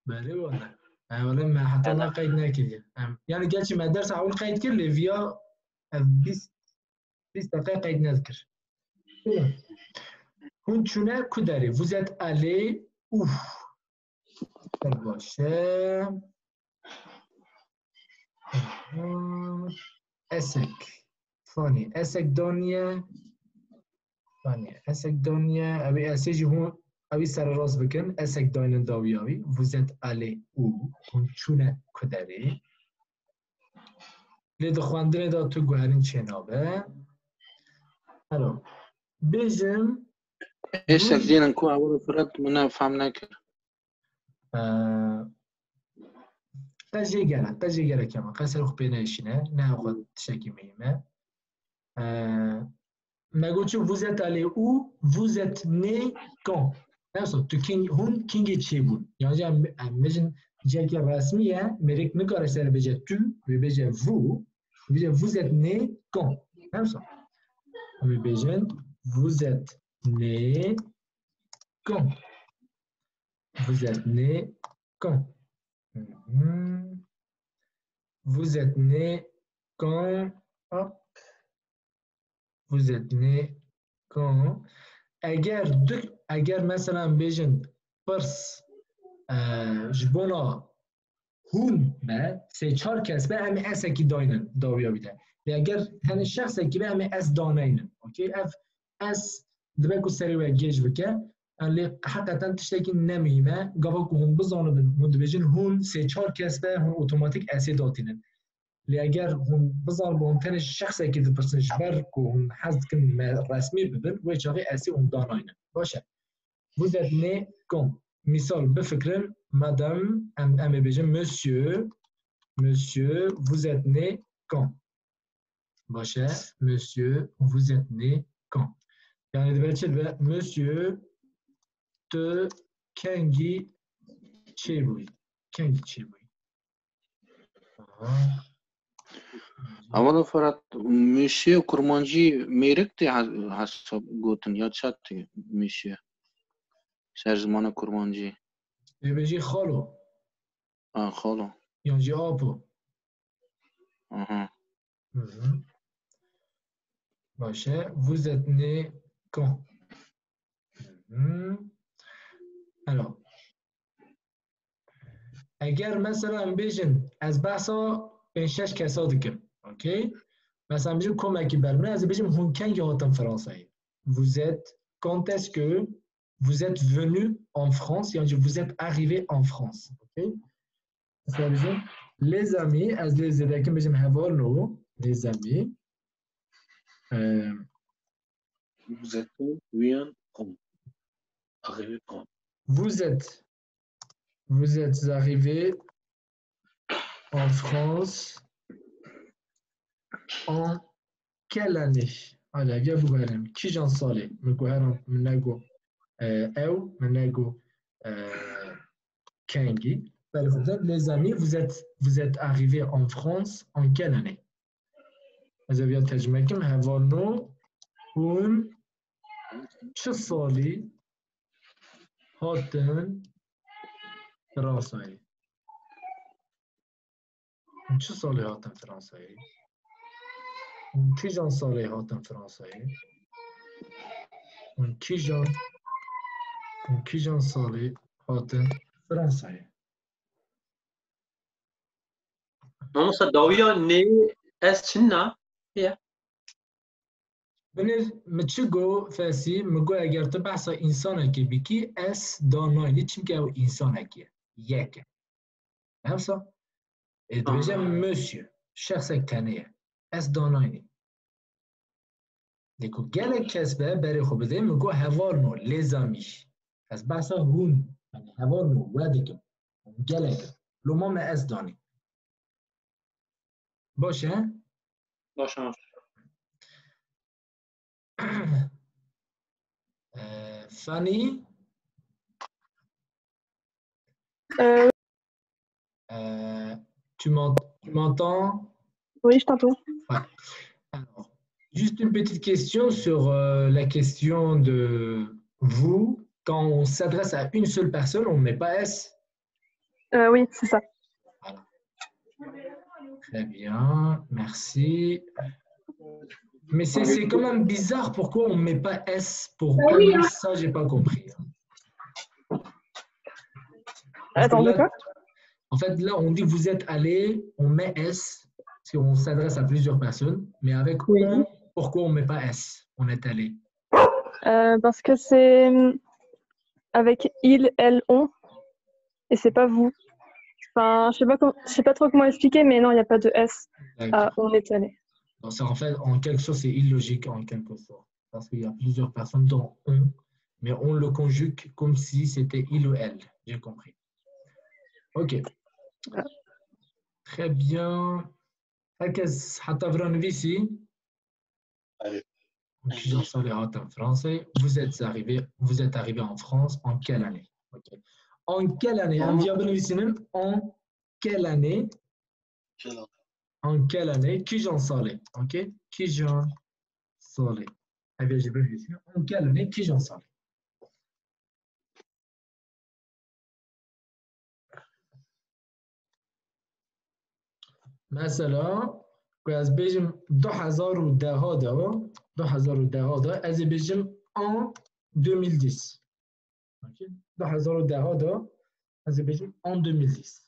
بله والله. ولی ما حتی نه قید نکردیم. یعنی گرچه ما درس اول قید کرد لیویا 20 دقیقه قید نکرد. هون چونه کداری؟ vous êtes allé où؟ باشه. اسک. فانی. اسک دنیا. فانی. اسک دنیا. ابی اسیجی هون. ابی سر راست بکن. اسک داینن داویاوی. vous êtes allé où؟ هون چونه کداری؟ لید خواندن دا تو گوهرین چنابه. الو. بیجم. اسک دینن کو اول فرد من فهم نکرد. قجیگره کمان قصر خوب نشینه نه خود شکی میمه مگو چون vous êtes allé où vous êtes né quand نفسه تو هون کینگ چی بود یعنی میجن جایی رسمیه میریک نکاره سر بجه تو بجه vous êtes né quand نفسه همی بیجن vous êtes né quand vous êtes né quand vous êtes né quand hop. Vous êtes né quand اگر مثلا بیجن پرس جبونا هون به سه چهار کس به همه اس کی داینن داویا بیده اگر هن شخص کی به همه اس دانینن اوکی اف اس دبکو سری و گیج بکه اللي حقیقتا تشتکی نمیمه گاوا که هم بزانه من بیجن هون سه چهار کس به هون اتوماتیک اسی داتینن لی اگر هم بزار با هم تن شخصی که دپرسنش بر که هم حض کن رسمی ببین و چاقی اسی هم داناینه باشه vous êtes né quand مثال بفکرن مادام ام بیجن monsieur vous êtes né quand باشه monsieur vous êtes né quand یعنی دبیر چه به monsieur تو کنگی چه بوی اول فرد میشه کرمانجی میرکتی حساب گوتن یا چت میشه سرزمان کرمانجی بیجی خالو خالو یعنی آبو باشه vous êtes né quand alors اگر مثلا بیجن از بحثا این 6 کسا دکن اوکی مثلا بیجن کمکی برمونه از بیجن هون کنگی هاتن فرانسایی vous êtes quand est-ce que vous êtes venu en France یعنی vous êtes arrivé en France اوکی مثلا بیجن les amis از les زدکن بیجن هوالو les amis vous êtes vient quand arrivé quand vous êtes arrivé en France en quelle année هلا بیا بگوهرم کی جان ساله مگوهرم من نگو او من نگو کنگی بله خب les amis vous êtes arrivé en France en quelle année از بیا ترجمه کنم هوانو اون چه سالی هاتن فرانسایی چه سالی هاتن فرانسایی کی جان سالی هاتن فرانسایی کی جان سالی هاتن فرانسایی ناموسا داویا نی اس چنا هي بنر مچگو فاسی مگو اگر تو بحثا انسانه که بکی اس دانایی چیم که او انسانه که یک همسا ادویجه مسیو شخص تنیه اس دانایی دیکو گله کسبه بری خوب بده مگو هوانو لیزامیش از بحثا هون هوانو ودکم گله که لما ما اس دانی باشه؟ باشه Fanny tu m'entends? Oui, je t'entends. Ouais. Alors, juste une petite question sur la question de vous. Quand on s'adresse à une seule personne, on ne met pas S. Oui, c'est ça. Voilà. Très bien, merci. Mais c'est quand même bizarre pourquoi on ne met pas S pour eux, ça, j'ai pas compris. Parce que Attends, de là, quoi? en fait, là, on dit vous êtes allé, on met S, si on s'adresse à plusieurs personnes, mais avec Oui. on, pourquoi on ne met pas S? On est allé. Parce que c'est avec il, elle, on, et c'est pas vous. Enfin, je sais pas trop comment expliquer, mais non, il n'y a pas de S. D'accord. On est allé. Donc, ça, en fait, en quelque sorte, c'est illogique en quelque sorte. Parce qu'il y a plusieurs personnes dont on, mais on le conjugue comme si c'était il ou elle. J'ai compris. OK. Voilà. Très bien. هكذا حتى فرانفيسي qui j'en sors les en français. Vous êtes arrivé en France en quelle année? Okay. En quelle année? En quelle année? En quelle année? Qui j'en sors? OK? Qui j'en sors? En quelle année? Qui j'en sors? مثلا از بيجم 2010 از بيجم en 2010. OK? 2010 از بيجم en 2010.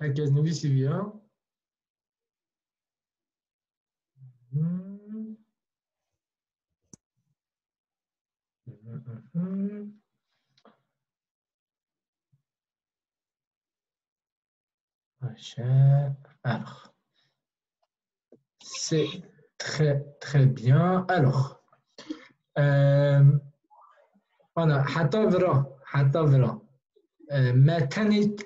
هكذا نبي سيفيا. Alors, c'est très très bien. Alors, أنا حتى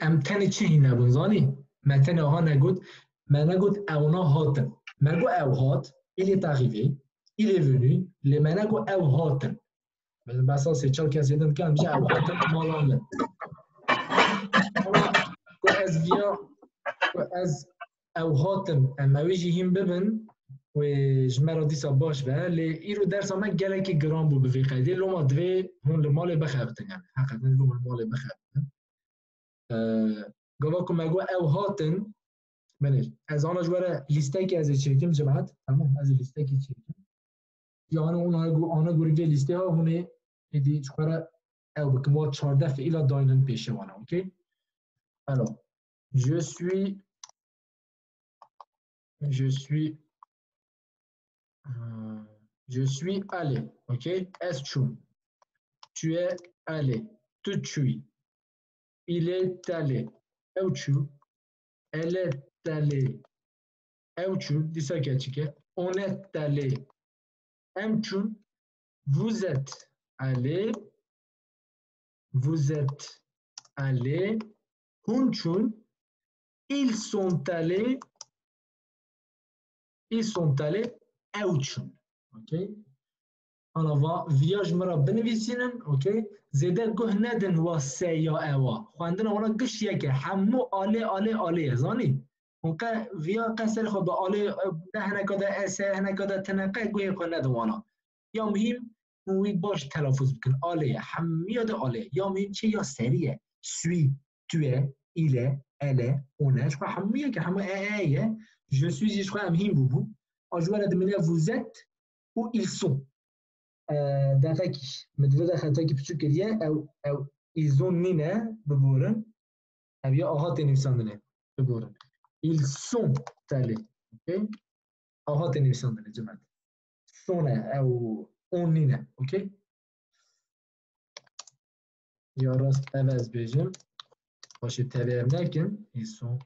متن چی نبونزانی متن ها نگود اونا هاتن مگو او هات il est arrivé il est venu les منگو او هاتن بس c'est چال کسی دن که میشه او هاتن مالانه کو از via از او هاتن اما ویجی هم ببن و جمرا دیسا باش به لی ایرو درس ما گلکی گرام بو بفی قیدی لو ما دوی هون المال بخفتن يعني حقیقتا لو المال بخفتن گاوا کمگو او هاتن منش از آن جوره لیسته که از چیکیم جماعت تمام از لیسته که چیکیم یا آن گوری لیسته ها هونه ایدی چوره او بکم 14 فعیلا داینن پیشه وانا اوکی alors je suis je suis allé ok est tu es allé tu il est allé tu elle est allée dis-ça on est allé vous êtes allé hunchun ils sont allés ouchun ok on va viage mara بنویسینن اوکی زیده گه ندن واسه یا اوا خواندن اونا گشیه که همو آله زانی اونقا ویا قصر خود به آله ده هنکاده اسه هنکاده تنقه گوی خود ندن وانا یا مهم وی باش تلافظ بکن آله همیاد آله یا مهم چه یا سریه سوی توه ایله اله اونه شخوا همیه که همو ایه je suis شخوا همهم بوبو اجوال دمینه vous êtes ou ils sont دقیقی مدرده خطایی که پچو کریه او ایزون نینه ببورن او یا آهات نویساندنه ببورن ils sont allés اوکی آهات نویساندنه جمعت سونه او اون نینه اوکی یا راست عوض بیجم باشه تبعیم نکن ils sont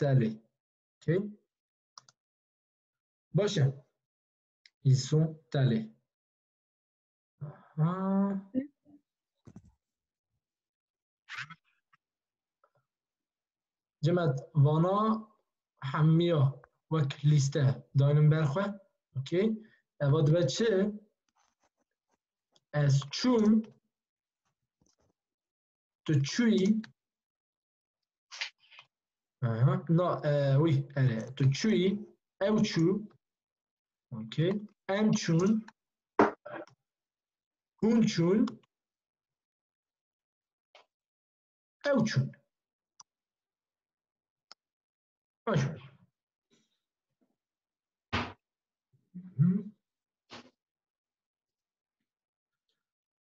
allés اوکی باشه ils sont allés جمعت وانا حمیا وک لیسته داینم برخواه اوکی اواد به چه از چون تو چوی نه وی تو چوی او چو اوکی ام چون هون چون او چون باشه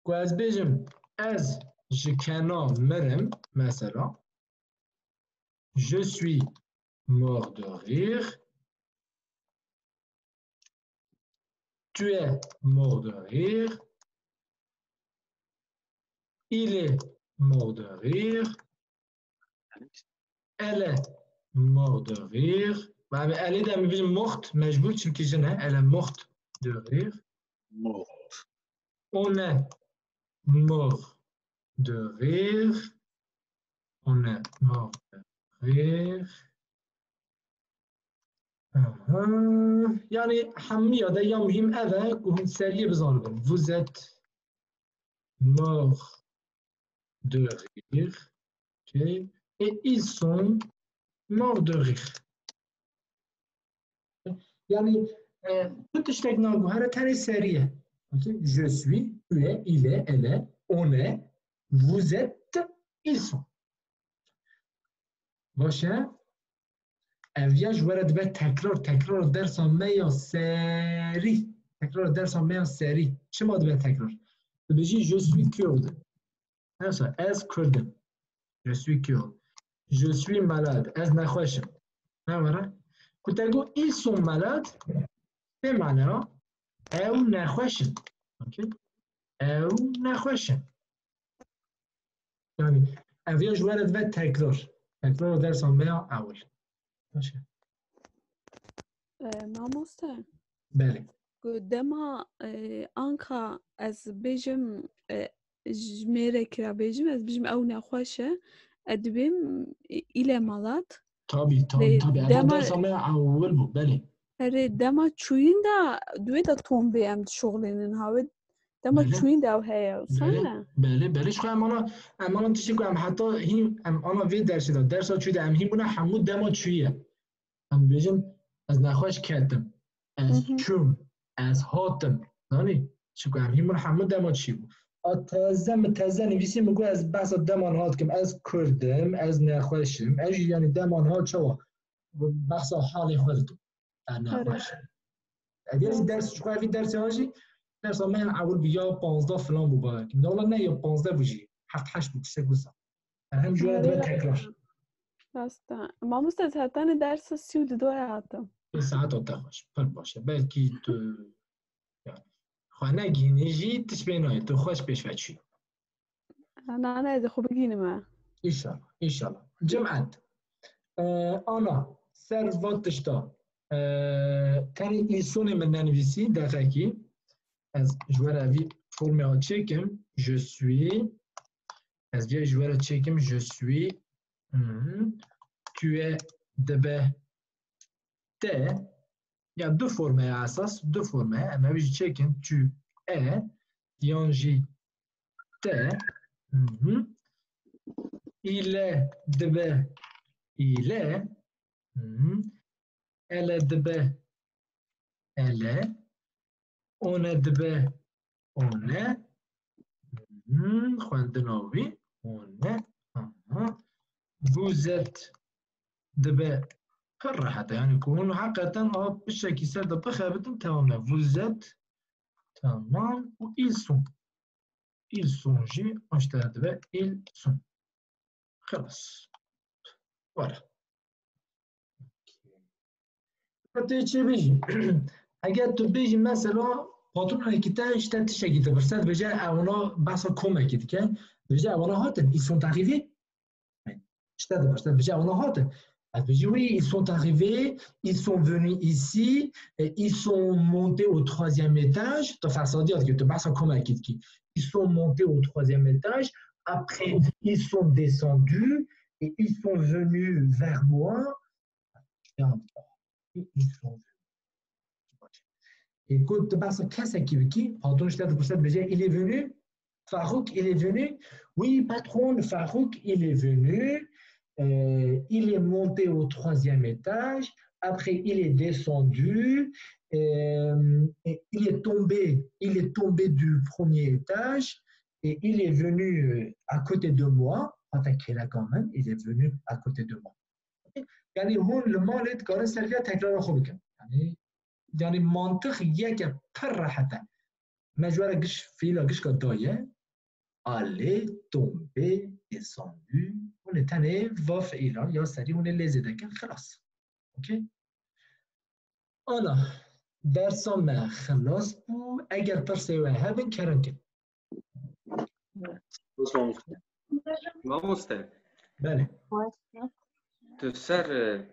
که از بیجم از جکنا مرم مثلا je suis mort de rire tu es mort de rire il est mort de rire elle est mort de rire elle est dans le morte مجبور چون که جنه elle est morte de rire on est mort de rire on est mort de rire يعني حمية ده يوم مهم أذا كون سريع بزانبن vous êtes mort de rire okay. et ils sont morts de rire يعني كنت اشتقنا نقولها تاني سريع okay. je suis tu es il est elle est on est vous êtes ils sont باشه اویاج ورد به تکرار درس میا سری تکرار درس میا سری چه ماده به تکرار تو بجی je suis kurde مثلا از کردم je suis kurde je suis malade از نخوشم نماره كنت اقول ils sont malades به معنی او نخوشم اوکی او نخوشم يعني اویاج ورد به تکرار درس میا اول باشه مامۆستا بله دەما ئانکا ئەس بێژم ژمێرە کرا بێژم ئەس بژم ئەو نەخۆشە ئەدبێم ئیلە مەڵات طبي درس ما اول بو بله هەرێ دەما چوویندا دوێتە تۆم بێ ئەم شغلێنن هاوێت دەما چوویندا و هەیە سانە بله شخواه اما تشتی که حتی هیم اما وی درسی داد درس ها چویده هم هیم بونه همون دما چویه هم بیجم از نخواهش کردم از چوم از هاتم نانی چکو هم هیم بونه همون دما چی بود تازه نویسی میگو از بحث دمان هات کم از کردم از نخواهشم از یعنی دمان ها چوا بحث حال خودتو نخواهشم اگر درس چکو هفی درسی هاشی درس ها من اول بیا 15 فلان بو باید نالا نه یا 15 بوشی 7-8 بود سه گوزم هم جوره دوه تکرار راستا مامۆستا هاتانە دەرسە 32 هاتم ساعت تا خوش پر باشه بلکی تو خانه گینیجی تشبینای تو خوش پیش وچی نه خب بگینم ایشالله جمعت آنا سر وقتش تا تنی ایسون من ننویسی دقیقی از جوره اوی فرمه ها چکم je suis از بیا جوره چکم je suis tu es دبه te il y a deux formes à asas deux formes mais je check tu es yanji te il est debe il est elle est debe elle est on est debe on est خوندناوی on est vous êtes دبه پر راحته يعني كون حقيقة بالشكل سرد بخابتن تماما vous êtes تمام و ils sont جي اشترى دبه ils sont خلاص voilà حتى چه بيجي اگر تو بيجي مثلا پاتون حرکت اشتت شکیت برسد بجا اونا بحث کمکی دیگه بجا اونا هاتن ils sont arrivés اشتت برسد بجا اونا هاتن Elle peut dire oui, ils sont arrivés, ils sont venus ici, et ils sont montés au 3e étage. De façon à dire que tu passes comme un kit. Ils sont montés au 3e étage. Après, ils sont descendus et ils sont venus vers moi. Ils sont venus. Écoute, tu passes qu'est-ce qui? Pardon, je t'ai pour ça déjà. Il est venu. Farouk, il est venu. Oui, patron, Farouk, il est venu. Il est monté au 3e étage. Après, il est descendu. Et il est tombé du 1er étage. Et il est venu à côté de moi. Enfin, qu'il a quand même, il est venu à côté de moi. يعني هون المولد قرر سريع تكرار خلقه يعني منطق يك بره حتى ما جوار قش في لا قش كدايه aller tomber descendu ونتاني وف إلى يا سريع ونلزي دكان خلاص اوكي أنا درس ما خلاص بو أجر ترسي هذا كرنك ما مستوى بله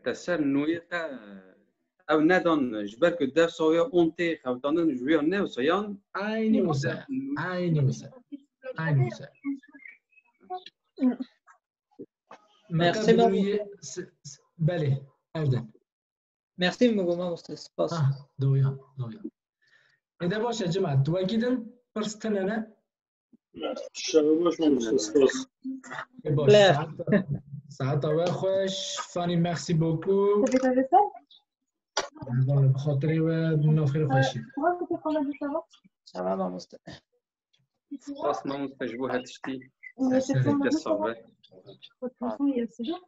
تسر نويتا او ندان جبرك الدف صويا اونتي خوتانن جويا نو صيان عيني وسع عيني وسع عيني وسع Merci beaucoup. بله أردن Merci beaucoup, مستوى. دويا إذا باش يا جماعة تواجدن برستن أنا شباباش مستوى باش ساعات خوش فاني ميرسي بوكو بخاطري ونوفر خوشي Ça va, مستوى. خاص ما مستجبوها تشتي سلام. الصبر De toute façon, il y a ces gens.